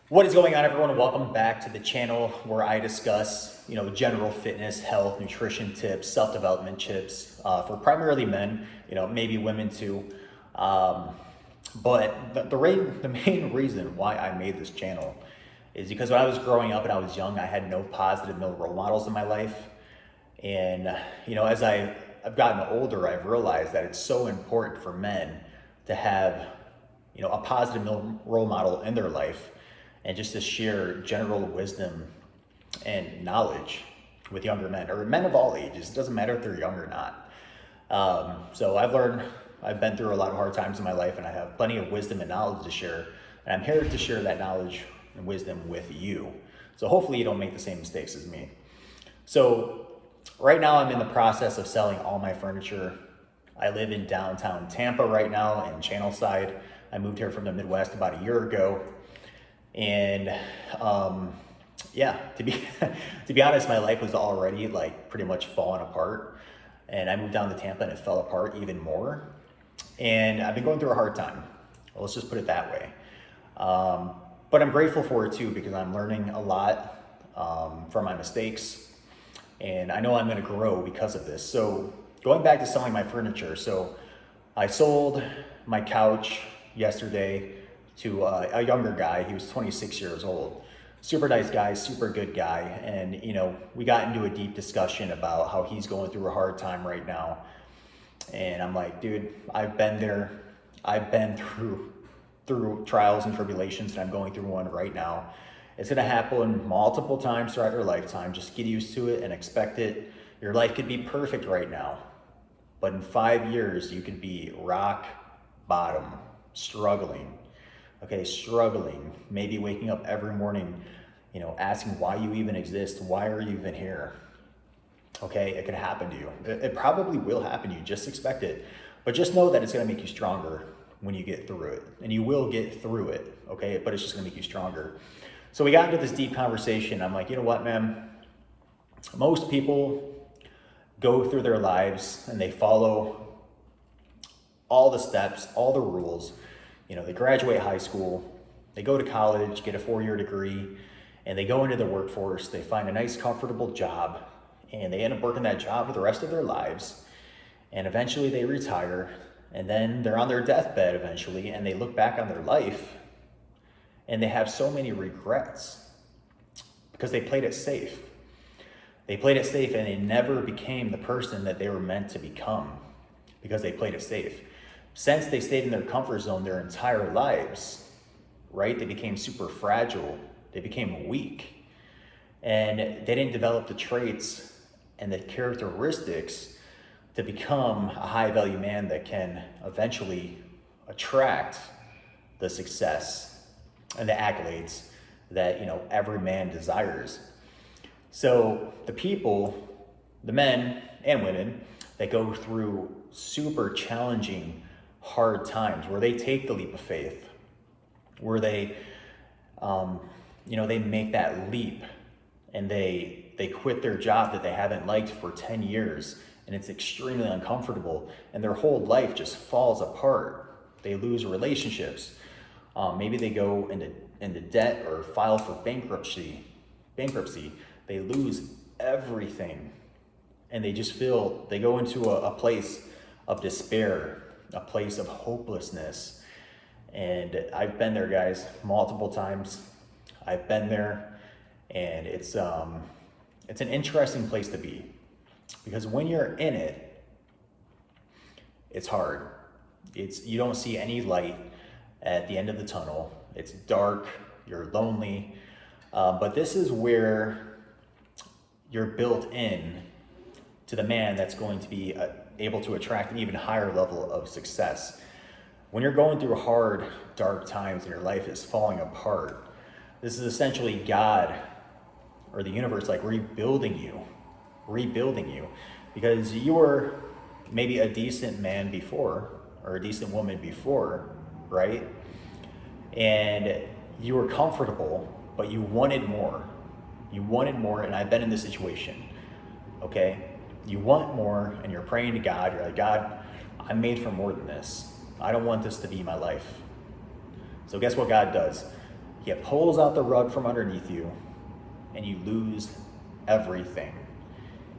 What is going on, everyone? Welcome back to the channel where I discuss, general fitness, health, nutrition tips, self-development tips for primarily men, maybe women too. But the main reason why I made this channel is because when I was growing up and I was young, I had no positive male role models in my life. And, as I've gotten older, I've realized that it's so important for men to have, a positive male role model in their life and just to share general wisdom and knowledge with younger men or men of all ages. It doesn't matter if they're young or not. So I've been through a lot of hard times in my life, and I have plenty of wisdom and knowledge to share. And I'm here to share that knowledge and wisdom with you. So hopefully you don't make the same mistakes as me. So right now I'm in the process of selling all my furniture. I live in downtown Tampa right now in Channelside. I moved here from the Midwest about a year ago. And to be to be honest, my life was already like pretty much falling apart. And I moved down to Tampa and it fell apart even more. And I've been going through a hard time. Well, let's just put it that way. But I'm grateful for it too, because I'm learning a lot from my mistakes. And I know I'm going to grow because of this. So going back to selling my furniture. So I sold my couch yesterday to a younger guy. He was 26 years old. Super nice guy, super good guy. And, we got into a deep discussion about how he's going through a hard time right now. And I'm like, dude, I've been there. I've been through trials and tribulations, and I'm going through one right now. It's going to happen multiple times throughout your lifetime. Just get used to it and expect it. Your life could be perfect right now, but in 5 years, you could be rock bottom, struggling. Okay, struggling, maybe waking up every morning, asking why you even exist. Why are you even here? Okay, it could happen to you. It probably will happen to you. Just expect it. But just know that it's going to make you stronger when you get through it. And you will get through it, okay? But it's just going to make you stronger. So we got into this deep conversation. I'm like, you know what, man? Most people go through their lives and they follow all the steps, all the rules. They graduate high school, they go to college, get a 4-year degree, and they go into the workforce. They find a nice, comfortable job, and they end up working that job for the rest of their lives. And eventually they retire, and then they're on their deathbed eventually, and they look back on their life, and they have so many regrets because they played it safe. They played it safe, and they never became the person that they were meant to become because they played it safe. Since they stayed in their comfort zone their entire lives, right? They became super fragile. They became weak. And they didn't develop the traits and the characteristics to become a high value man that can eventually attract the success and the accolades that, every man desires. So the people, the men and women that go through super challenging hard times, where they take the leap of faith, where they make that leap and they quit their job that they haven't liked for 10 years, and it's extremely uncomfortable, and their whole life just falls apart. They lose relationships. Maybe they go into debt or file for bankruptcy. They lose everything, and they go into a place of despair, a place of hopelessness. And I've been there, guys, multiple times. I've been there, and it's an interesting place to be, because when you're in it, it's hard. You don't see any light at the end of the tunnel. It's dark, you're lonely, but this is where you're built in to the man that's going to be able to attract an even higher level of success. When you're going through hard, dark times and your life is falling apart, this is essentially God or the universe like rebuilding you, because you were maybe a decent man before or a decent woman before, right? And you were comfortable, but you wanted more. And I've been in this situation, okay? You want more, and you're praying to God. You're like, God, I'm made for more than this. I don't want this to be my life. So guess what God does? He pulls out the rug from underneath you, and you lose everything.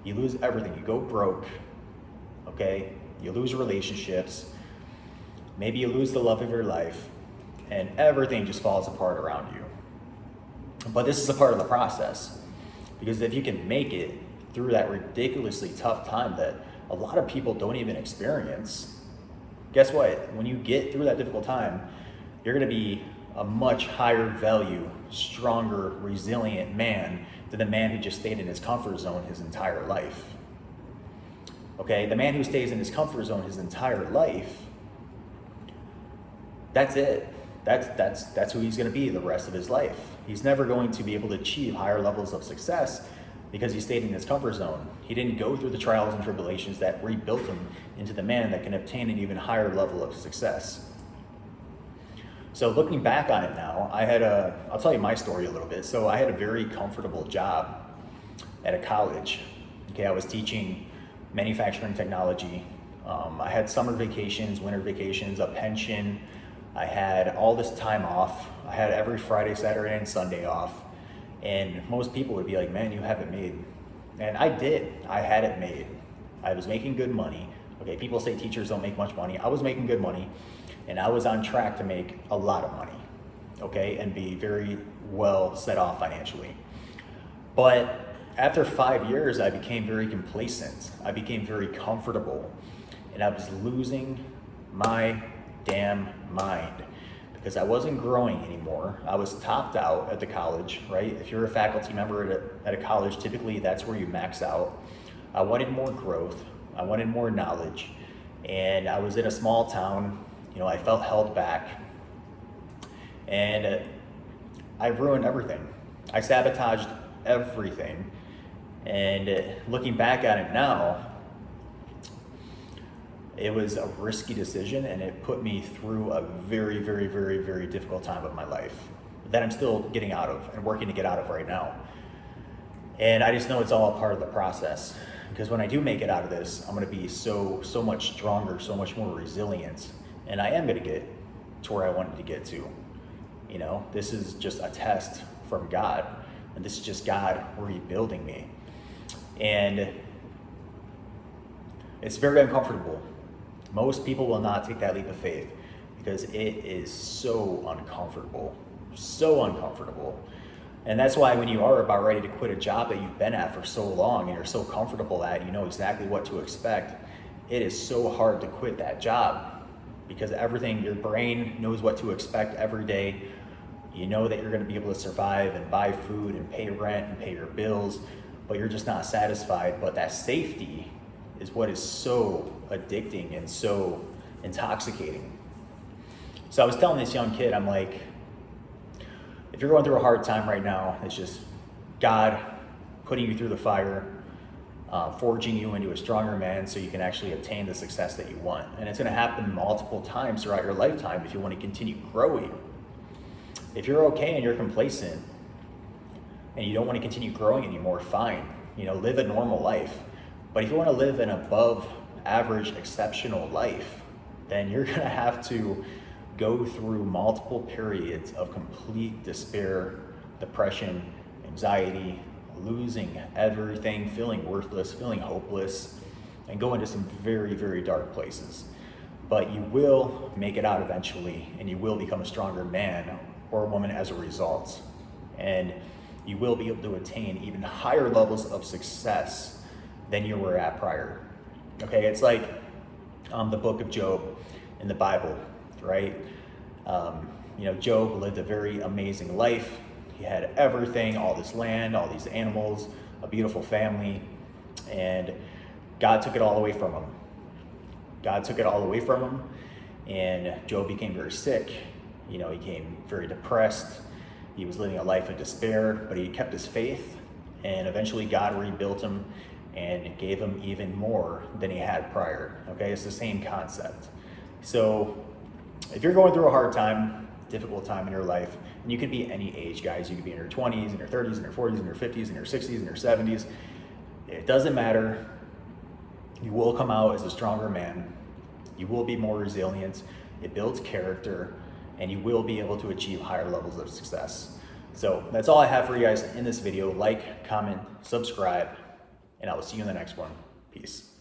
You lose everything. You go broke, okay? You lose relationships. Maybe you lose the love of your life, and everything just falls apart around you. But this is a part of the process, because if you can make it through that ridiculously tough time that a lot of people don't even experience, guess what? When you get through that difficult time, you're going to be a much higher value, stronger, resilient man than the man who just stayed in his comfort zone his entire life. Okay, the man who stays in his comfort zone his entire life, that's it. That's who he's going to be the rest of his life. He's never going to be able to achieve higher levels of success because he stayed in his comfort zone. He didn't go through the trials and tribulations that rebuilt him into the man that can obtain an even higher level of success. So looking back on it now, I'll tell you my story a little bit. So I had a very comfortable job at a college. Okay, I was teaching manufacturing technology. I had summer vacations, winter vacations, a pension. I had all this time off. I had every Friday, Saturday, and Sunday off. And most people would be like, man, you have it made. And I did. I had it made. I was making good money. Okay, people say teachers don't make much money. I was making good money, and I was on track to make a lot of money, okay, and be very well set off financially. But after 5 years, I became very complacent. I became very comfortable, and I was losing my damn mind because I wasn't growing anymore. I was topped out at the college, right? If you're a faculty member at a college, typically that's where you max out. I wanted more growth. I wanted more knowledge. And I was in a small town. You know, I felt held back. And I ruined everything. I sabotaged everything. And looking back at it now, it was a risky decision, and it put me through a very, very, very, very difficult time of my life that I'm still getting out of and working to get out of right now. And I just know it's all a part of the process, because when I do make it out of this, I'm going to be so much stronger, so much more resilient, and I am going to get to where I wanted to get to. You know, this is just a test from God, and this is just God rebuilding me. And it's very uncomfortable. Most people will not take that leap of faith because it is so uncomfortable, so uncomfortable. And that's why when you are about ready to quit a job that you've been at for so long and you're so comfortable at, you know exactly what to expect, it is so hard to quit that job because everything, your brain knows what to expect every day. You know that you're going to be able to survive and buy food and pay rent and pay your bills, but you're just not satisfied. But that safety is what is so addicting and so intoxicating. So I was telling this young kid, I'm like, if you're going through a hard time right now, it's just God putting you through the fire, forging you into a stronger man so you can actually obtain the success that you want. And it's going to happen multiple times throughout your lifetime if you want to continue growing. If you're okay and you're complacent and you don't want to continue growing anymore, fine. You know, live a normal life. But if you want to live an above average, exceptional life, then you're going to have to go through multiple periods of complete despair, depression, anxiety, losing everything, feeling worthless, feeling hopeless, and go into some very, very dark places. But you will make it out eventually, and you will become a stronger man or a woman as a result. And you will be able to attain even higher levels of success than you were at prior. Okay, it's like the book of Job in the Bible, right? You know, Job lived a very amazing life. He had everything, all this land, all these animals, a beautiful family, and God took it all away from him. God took it all away from him, and Job became very sick. You know, he became very depressed. He was living a life of despair, but he kept his faith, and eventually God rebuilt him and gave him even more than he had prior. Okay, it's the same concept. So if you're going through a hard time, difficult time in your life, and you could be any age, guys, you could be in your 20s, in your 30s, in your 40s, in your 50s, in your 60s, in your 70s, it doesn't matter. You will come out as a stronger man. You will be more resilient. It builds character, and you will be able to achieve higher levels of success. So that's all I have for you guys in this video. Like, comment, subscribe, and I will see you in the next one. Peace.